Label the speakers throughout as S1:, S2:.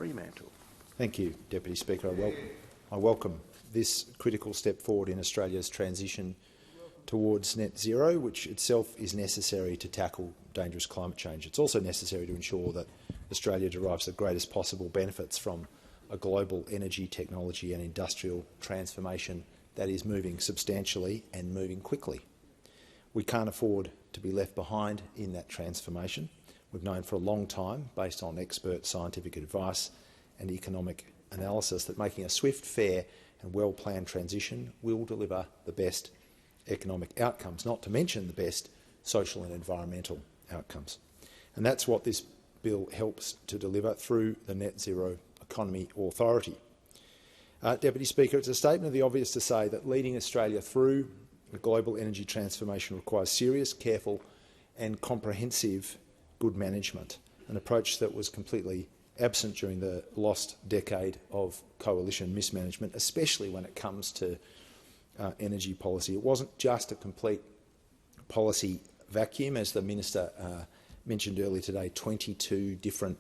S1: Fremantle.
S2: Thank you, Deputy Speaker. I welcome this critical step forward in Australia's transition towards net zero, which itself is necessary to tackle dangerous climate change. It's also necessary to ensure that Australia derives the greatest possible benefits from a global energy, technology and industrial transformation that is moving substantially and moving quickly. We can't afford to be left behind in that transformation. We've known for a long time, based on expert scientific advice and economic analysis, that making a swift, fair and well-planned transition will deliver the best economic outcomes, not to mention the best social and environmental outcomes. And that's what this bill helps to deliver through the Net Zero Economy Authority. Deputy Speaker, it's a statement of the obvious to say that leading Australia through the global energy transformation requires serious, careful and comprehensive good management, an approach that was completely absent during the lost decade of coalition mismanagement, especially when it comes to energy policy. It wasn't just a complete policy vacuum, as the Minister mentioned earlier today, 22 different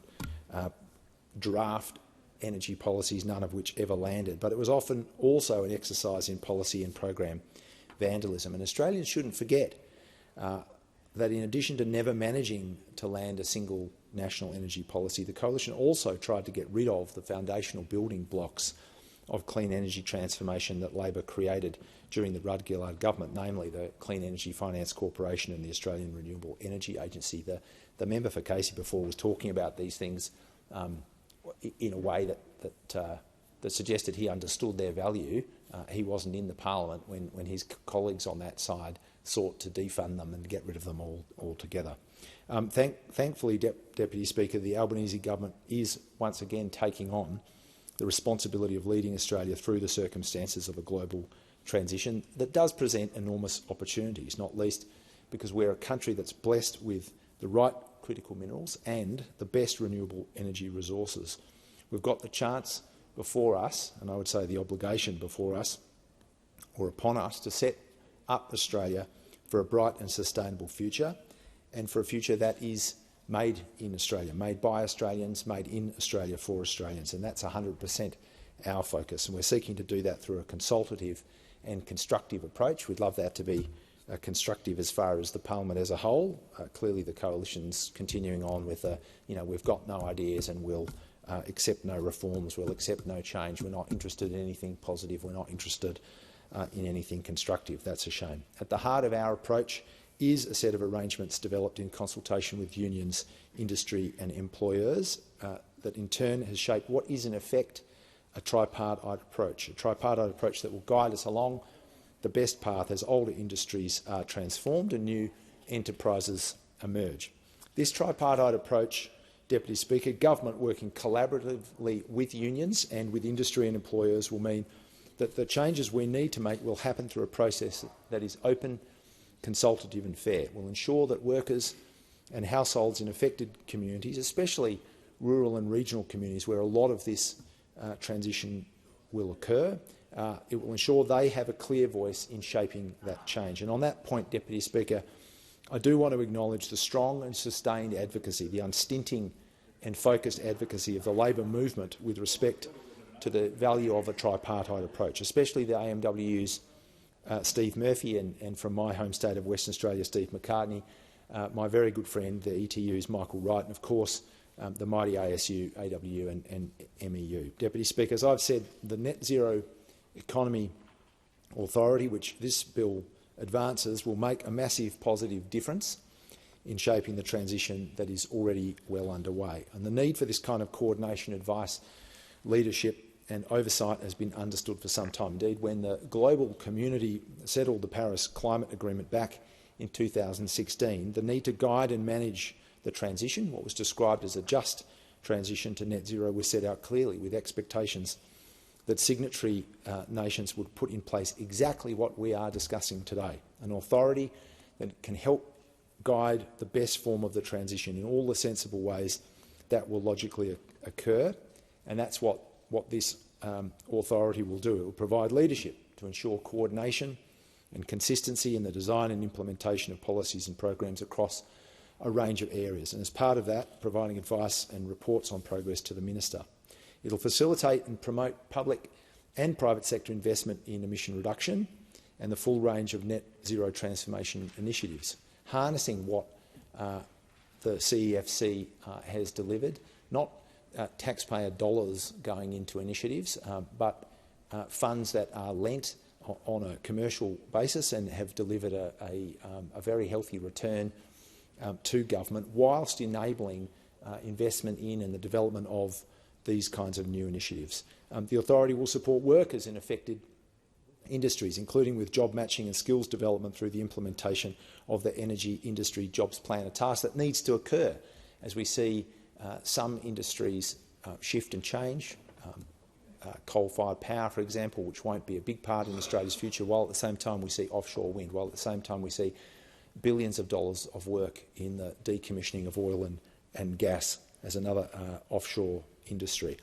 S2: draft energy policies, none of which ever landed. But it was often also an exercise in policy and program vandalism. And Australians shouldn't forget that in addition to never managing to land a single national energy policy, the Coalition also tried to get rid of the foundational building blocks of clean energy transformation that Labor created during the Rudd-Gillard government, namely the Clean Energy Finance Corporation and the Australian Renewable Energy Agency. The member for Casey before was talking about these things in a way that suggested he understood their value. He wasn't in the parliament when his colleagues on that side sought to defund them and get rid of them altogether. Thankfully, Deputy Speaker, the Albanese government is once again taking on the responsibility of leading Australia through the circumstances of a global transition that does present enormous opportunities, not least because we're a country that's blessed with the right critical minerals and the best renewable energy resources. We've got the chance before us, and I would say the obligation before us or upon us, to set up Australia for a bright and sustainable future, and for a future that is made in Australia, made by Australians, made in Australia for Australians, and that's 100% our focus. And we're seeking to do that through a consultative and constructive approach. We'd love that to be constructive as far as the parliament as a whole. Clearly, the coalition's continuing on with, we've got no ideas and we'll accept no reforms, we'll accept no change. We're not interested in anything positive. We're not interested in anything constructive. That's a shame. At the heart of our approach is a set of arrangements developed in consultation with unions, industry and employers that in turn has shaped what is in effect a tripartite approach that will guide us along the best path as older industries are transformed and new enterprises emerge. This tripartite approach, Deputy Speaker, government working collaboratively with unions and with industry and employers will mean that the changes we need to make will happen through a process that is open, consultative and fair. It will ensure that workers and households in affected communities, especially rural and regional communities where a lot of this transition will occur, it will ensure they have a clear voice in shaping that change. And on that point, Deputy Speaker, I do want to acknowledge the strong and sustained advocacy, the unstinting and focused advocacy of the Labor movement with respect to the value of a tripartite approach, especially the AMW's Steve Murphy and from my home state of Western Australia, Steve McCartney, my very good friend, the ETU's Michael Wright, and of course the mighty ASU, AWU and MEU. Deputy Speaker, as I've said, the Net Zero Economy Authority, which this bill advances, will make a massive positive difference in shaping the transition that is already well underway. And the need for this kind of coordination, advice, leadership and oversight has been understood for some time. Indeed, when the global community settled the Paris Climate Agreement back in 2016, the need to guide and manage the transition, what was described as a just transition to net zero, was set out clearly with expectations that signatory nations would put in place exactly what we are discussing today, an authority that can help guide the best form of the transition in all the sensible ways that will logically occur. And that's what this authority will do. It will provide leadership to ensure coordination and consistency in the design and implementation of policies and programs across a range of areas, and as part of that, providing advice and reports on progress to the Minister. It'll facilitate and promote public and private sector investment in emission reduction and the full range of net zero transformation initiatives, harnessing what the CEFC has delivered, not taxpayer dollars going into initiatives, but funds that are lent on a commercial basis and have delivered a very healthy return to government, whilst enabling investment in and the development of these kinds of new initiatives. The authority will support workers in affected industries, including with job matching and skills development through the implementation of the Energy Industry Jobs Plan, a task that needs to occur as we see some industries shift and change. Coal-fired power, for example, which won't be a big part in Australia's future, while at the same time we see offshore wind, while at the same time we see billions of dollars of work in the decommissioning of oil and gas as another offshore industry.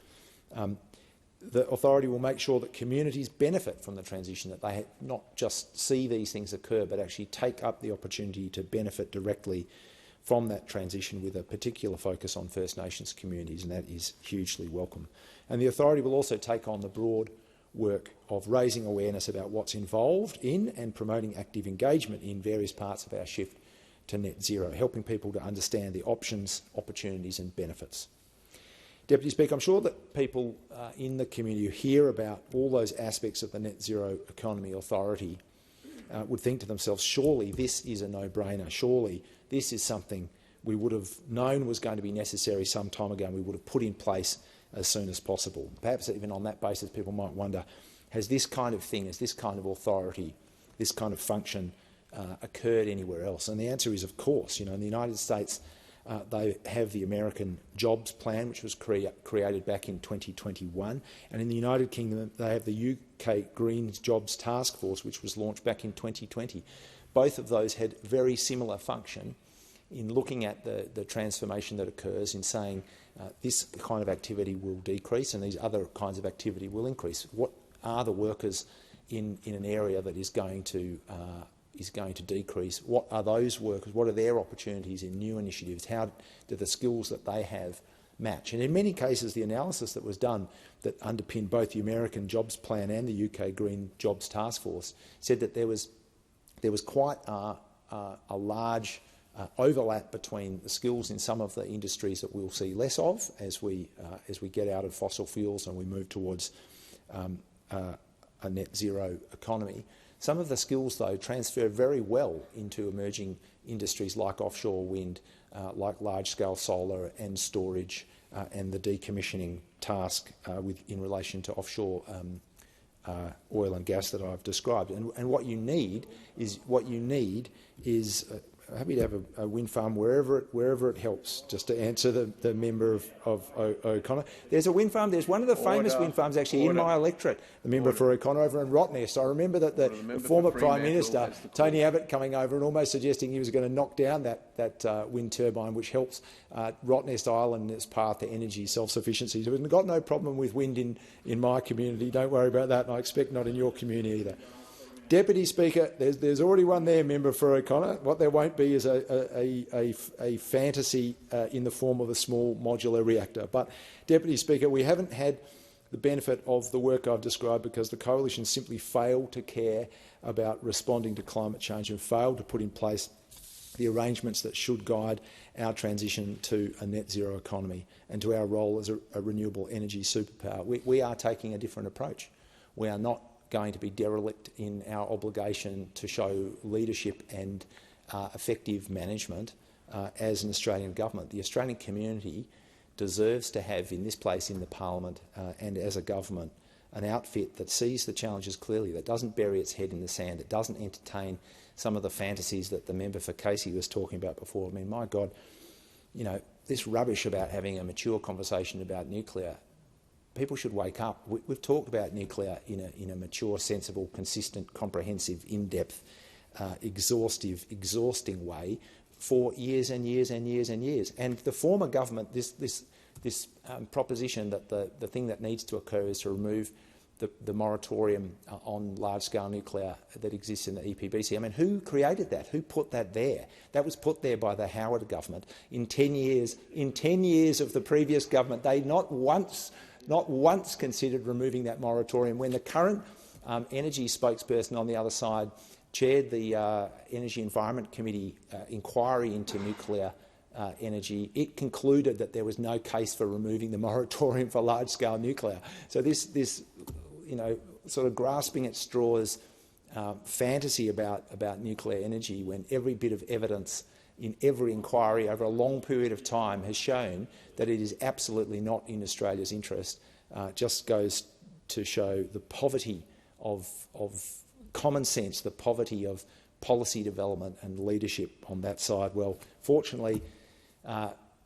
S2: The authority will make sure that communities benefit from the transition, that they not just see these things occur, but actually take up the opportunity to benefit directly from that transition, with a particular focus on First Nations communities, and that is hugely welcome. And the authority will also take on the broad work of raising awareness about what's involved in and promoting active engagement in various parts of our shift to net zero, helping people to understand the options, opportunities and benefits. Deputy Speaker, I'm sure that people in the community who hear about all those aspects of the Net Zero Economy Authority would think to themselves, surely this is a no-brainer, surely this is something we would have known was going to be necessary some time ago and we would have put in place as soon as possible. Perhaps even on that basis people might wonder, has this kind of thing, has this kind of authority, this kind of function occurred anywhere else? And the answer is, of course. You know, in the United States, they have the American Jobs Plan, which was created back in 2021. And in the United Kingdom, they have the UK Green Jobs Task Force, which was launched back in 2020. Both of those had very similar function in looking at the transformation that occurs, in saying this kind of activity will decrease and these other kinds of activity will increase. What are the workers in an area that is going to decrease? What are those workers? What are their opportunities in new initiatives? How do the skills that they have match? And in many cases, the analysis that was done that underpinned both the American Jobs Plan and the UK Green Jobs Task Force said that there was quite a large overlap between the skills in some of the industries that we'll see less of as we get out of fossil fuels and we move towards a net zero economy. Some of the skills, though, transfer very well into emerging industries like offshore wind, like large-scale solar and storage, and the decommissioning task in relation to offshore oil and gas that I've described. And what you need is happy to have a wind farm wherever it helps, just to answer the member of O'Connor. There's a wind farm, there's one of the famous wind farms actually in my electorate, the member for O'Connor over in Rottnest. I remember that the former Prime Minister, Tony Abbott, coming over and almost suggesting he was going to knock down that wind turbine, which helps Rottnest Island in its path to energy self-sufficiency. So we've got no problem with wind in my community, don't worry about that, and I expect not in your community either. Deputy Speaker, there's already one there, member for O'Connor. What there won't be is a fantasy in the form of a small modular reactor. But, Deputy Speaker, we haven't had the benefit of the work I've described because the Coalition simply failed to care about responding to climate change and failed to put in place the arrangements that should guide our transition to a net zero economy and to our role as a renewable energy superpower. We are taking a different approach. We are not going to be derelict in our obligation to show leadership and effective management as an Australian government. The Australian community deserves to have in this place in the Parliament and as a government an outfit that sees the challenges clearly, that doesn't bury its head in the sand, that doesn't entertain some of the fantasies that the member for Casey was talking about before. I mean, my God, you know, this rubbish about having a mature conversation about nuclear, people should wake up. We've talked about nuclear in a mature, sensible, consistent, comprehensive, in-depth, exhausting way for years and years and years and years. And the former government, this proposition that the thing that needs to occur is to remove the moratorium on large-scale nuclear that exists in the EPBC. I mean, who created that? Who put that there? That was put there by the Howard government. In 10 years of the previous government, they not once not once considered removing that moratorium when the current energy spokesperson on the other side chaired the Energy Environment Committee inquiry into nuclear energy. It concluded that there was no case for removing the moratorium for large-scale nuclear. So this sort of grasping at straws fantasy about nuclear energy, when every bit of evidence in every inquiry over a long period of time has shown that it is absolutely not in Australia's interest, just goes to show the poverty of common sense, the poverty of policy development and leadership on that side. Well, fortunately,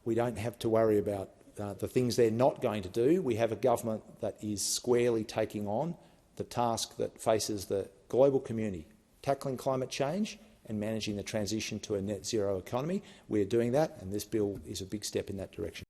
S2: we don't have to worry about the things they're not going to do. We have a government that is squarely taking on the task that faces the global community, tackling climate change and managing the transition to a net zero economy. We're doing that, and this bill is a big step in that direction.